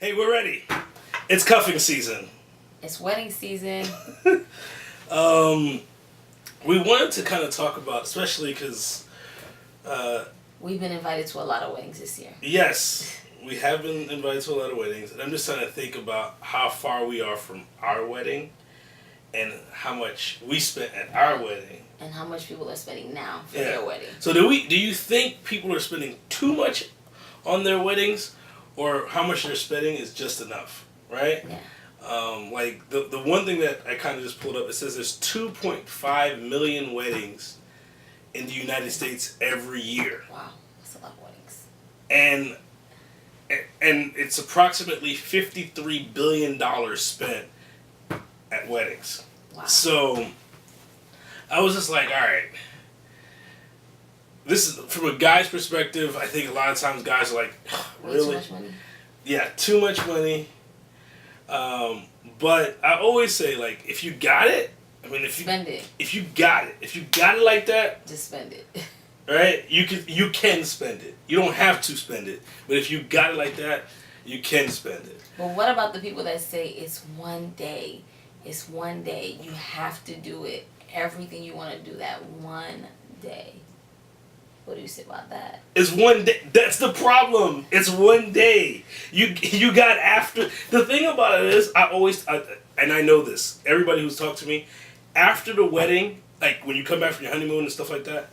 Hey, we're ready. It's cuffing season. It's wedding season. We wanted to kind of talk about, especially because, We've been invited to a lot of weddings this year. yes, we have been invited to a lot of weddings, and I'm just trying to think about how far we are from our wedding and how much we spent at our wedding. And how much people are spending now for Yeah. their wedding. So do you think people are spending too much on their weddings, or how much they're spending is just enough, right? Yeah. Like the one thing that I kind of just pulled up, it says there's 2.5 million weddings in the United States every year, Wow. That's a lot of weddings. and it's approximately $53 billion spent at weddings. Wow. So I was just like, all right. This is from a guy's perspective. I think a lot of times guys are like, Way really? too much money. Yeah, too much money. But I always say, like, if you got it, I mean, Spend it. if you got it like that, Just spend it. right? You can spend it. You don't have to spend it, but if you got it like that, you can spend it. But what about the people that say it's one day? It's one day. You have to do it. Everything you want to do that one day. What do you say about that? It's one day. That's the problem. It's one day. You got after. The thing about it is, and I know this. Everybody who's talked to me, after the wedding, like when you come back from your honeymoon and stuff like that,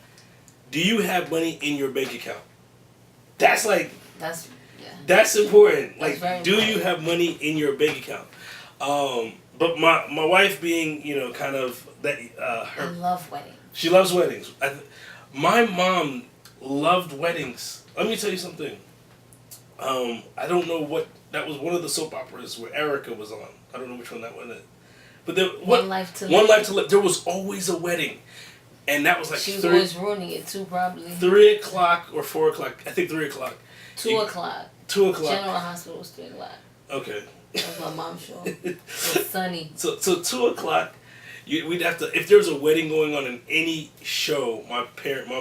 do you have money in your bank account? That's like. That's yeah. That's important. That's Like, very do important. you have money in your bank account? But my wife being, kind of that I love weddings. she loves weddings. My mom loved weddings. Let me tell you something. I don't know what that was. One of the soap operas where Erica was on. I don't know which one that one is. But One Life to One Live. Life to Live. There was always a wedding, and that was like She was always ruining it too, probably. 3 o'clock or 4 o'clock. I think 3 o'clock. 2 o'clock. 2 o'clock. General Hospital was 3 o'clock. Okay. That was my mom's show. It's Sunny. So 2 o'clock, we'd have to, if there was a wedding going on in any show, my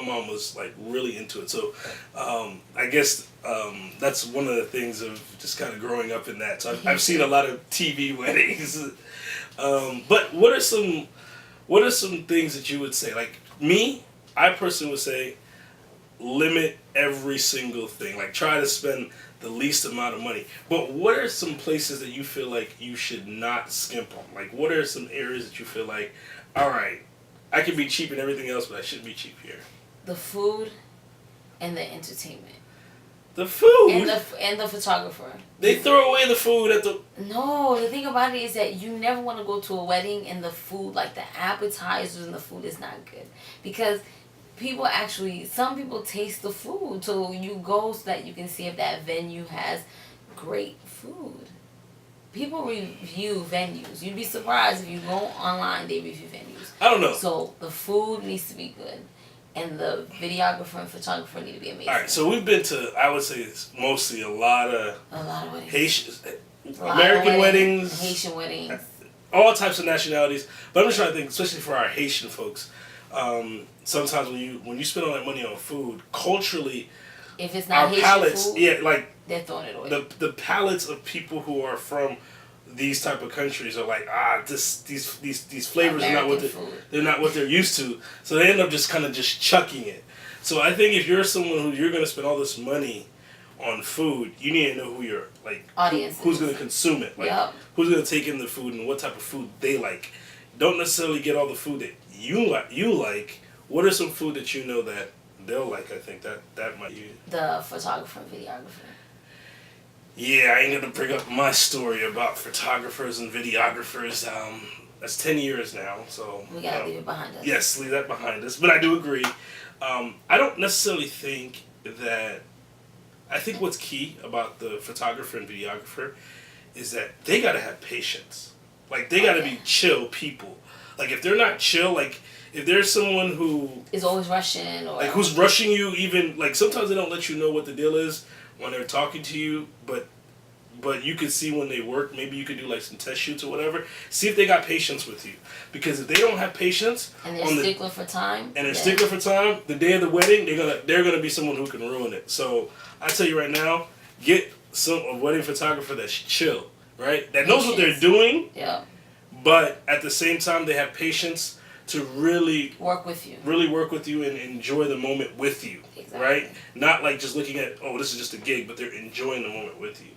mom was like really into it. So I guess that's one of the things of just kind of growing up in that. So I've seen a lot of TV weddings. But what are some things that you would say? Like me, I personally would say limit every single thing. Like try to spend the least amount of money. But what are some places that you feel like you should not skimp on? Like what are some areas that you feel like, all right, I can be cheap in everything else, but I shouldn't be cheap here? The food and the entertainment. The food. And the photographer. They throw away the food at the. No, the thing about it is that you never want to go to a wedding and the food, like the appetizers and the food is not good. Because some people taste the food. So you go so that you can see if that venue has great food. People review venues. You'd be surprised if you go online, they review venues. I don't know. So the food needs to be good. And the videographer and photographer need to be amazing. All right, so we've been to, I would say, it's mostly a lot of weddings. Haitian, A lot American of weddings, Haitian weddings. all types of nationalities. But I'm just trying to think, especially for our Haitian folks, sometimes when you spend all that money on food, culturally, If it's not our Haitian palates, food, like they're throwing it away. the palates of people who are from these type of countries are like, these flavors are not what American food. they're not what they're used to, so they end up just kind of just chucking it. So I think if you're someone who you're going to spend all this money on food, you need to know who your Audience who's is. going to consume it, like Yep. who's going to take in the food and what type of food they like. Don't necessarily get all the food that you like. What are some food that you know that they'll like? I think that might be. The photographer and videographer. Yeah, I ain't gonna bring up my story about photographers and videographers. That's 10 years now, so We gotta leave it behind us. yes, leave that behind us. But I do agree. I don't necessarily think that. I think what's key about the photographer and videographer is that they gotta have patience. Like they gotta be chill people. Like if they're not chill, like if there's someone who Is always rushing or who's rushing you, even like sometimes they don't let you know what the deal is when they're talking to you, but you can see when they work. Maybe you could do like some test shoots or whatever. See if they got patience with you, because if they don't have patience and they're stickler for time. and they're stickler for time, the day of the wedding they're gonna be someone who can ruin it. So I tell you right now, get a wedding photographer that's chill, right? That knows what they're Patience. doing, Yeah. but at the same time they have patience to really Work with you. work with you and enjoy the moment with you, Exactly. right? Not like just looking at, oh, this is just a gig, but they're enjoying the moment with you.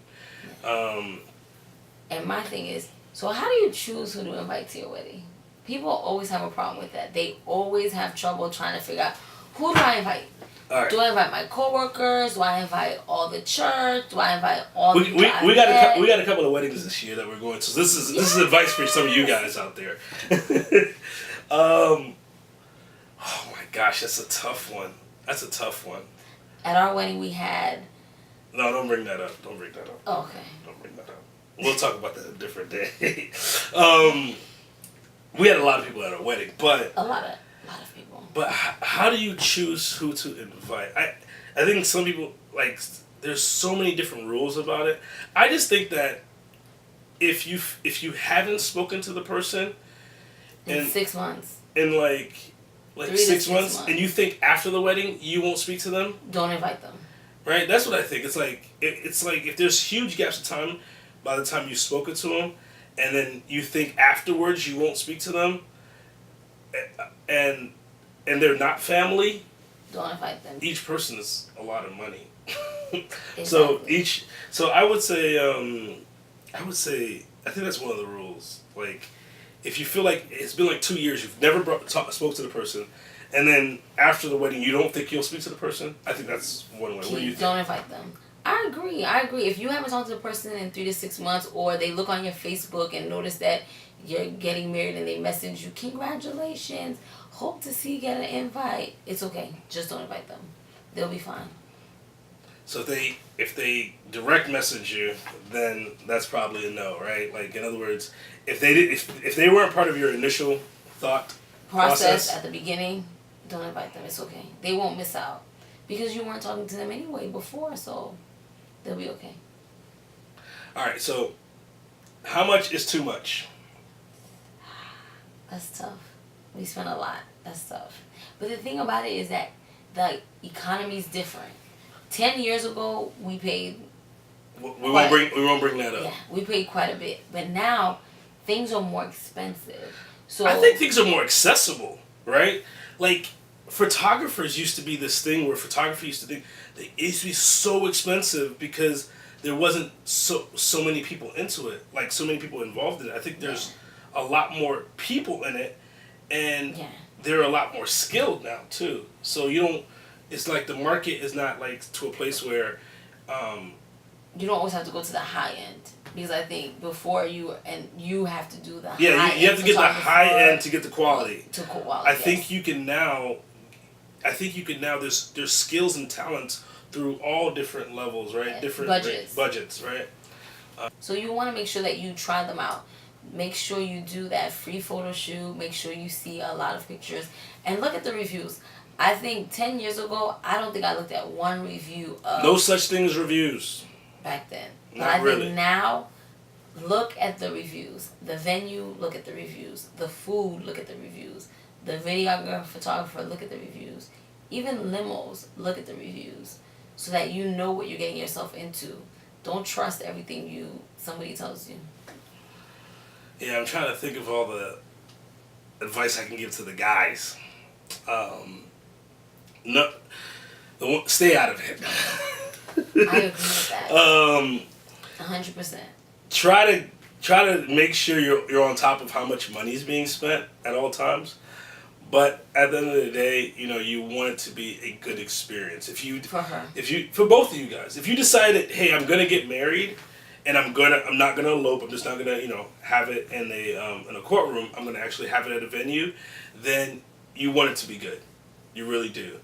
And my thing is, so how do you choose who to invite to your wedding? People always have a problem with that. They always have trouble trying to figure out, who do I invite? All right. Do I invite my coworkers? Do I invite all the church? Do I invite all We, the we, people we I got met? we got a couple of weddings this year that we're going to. So this is advice for some of you guys out there. Oh my gosh, that's a tough one. That's a tough one. At our wedding, we had. No, don't bring that up. Don't bring that up. Oh, okay. Don't bring that up. We'll talk about that a different day. We had a lot of people at our wedding, but A lot of people. But how do you choose who to invite? I think some people, like, there's so many different rules about it. I just think that if you haven't spoken to the person In 6 months, in like 3 to 6 6 months, months. and you think after the wedding you won't speak to them, don't invite them. right? That's what I think. It's like it's like if there's huge gaps of time by the time you've spoken to them, and then you think afterwards you won't speak to them, and they're not family. Don't invite them. Each person is a lot of money. Exactly. So I would say I think that's one of the rules. Like, if you feel like it's been like 2 years, you've never spoke to the person, and then after the wedding you don't think you'll speak to the person, I think that's one way. What do you think? Don't invite them. I agree. If you haven't talked to the person in 3 to 6 months, or they look on your Facebook and notice that you're getting married and they message you, congratulations, hope to see you get an invite, it's okay. Just don't invite them. They'll be fine. So if they direct message you, then that's probably a no, right? Like, in other words, if they weren't part of your initial thought Process at the beginning, don't invite them. It's okay. They won't miss out because you weren't talking to them anyway before, so they'll be okay. all right. So, how much is too much? That's tough. We spend a lot. That's tough. But the thing about it is that the economy's different. 10 years ago, we paid. We won't bring that up. Yeah, we paid quite a bit. But now, things are more expensive. So I think things are more accessible, right? Like, photographers used to be this thing where photography used to think it used to be so expensive because there wasn't so many people into it, like so many people involved in it. I think there's a lot more people in it, and they're a lot more skilled now too. So you don't. It's like the market is not like to a place where. You don't always have to go to the high end. Because I think before you have to do the high end. You have to get the high end to get the quality. To quality. I think you can now. There's skills and talents through all different levels, right? Yeah. Different budgets, right? So you want to make sure that you try them out. Make sure you do that free photo shoot. Make sure you see a lot of pictures and look at the reviews. I think 10 years ago, I don't think I looked at one review of. No such thing as reviews. Back then. But Not I really. think now, look at the reviews. The venue, look at the reviews. The food, look at the reviews. The videographer, photographer, look at the reviews. Even limos, look at the reviews. So that you know what you're getting yourself into. Don't trust everything somebody tells you. Yeah, I'm trying to think of all the advice I can give to the guys. Stay out of it. I agree with that. 100%. Try to make sure you're on top of how much money is being spent at all times. But at the end of the day, you want it to be a good experience. For her. For both of you guys, if you decided, hey, I'm gonna get married, and I'm not gonna elope, I'm just not gonna have it in a courtroom. I'm gonna actually have it at a venue. Then you want it to be good. You really do.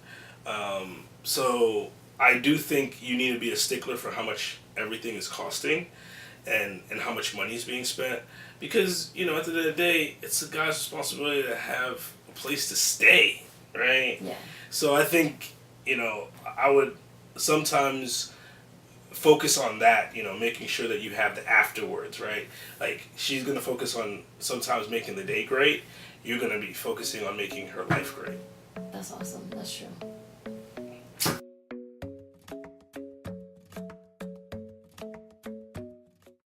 So I do think you need to be a stickler for how much everything is costing, and how much money is being spent. Because at the end of the day, it's the guy's responsibility to have a place to stay, right? Yeah. So I think I would sometimes focus on that, making sure that you have the afterwards, right? Like, she's gonna focus on sometimes making the day great. You're gonna be focusing on making her life great. That's awesome. That's true.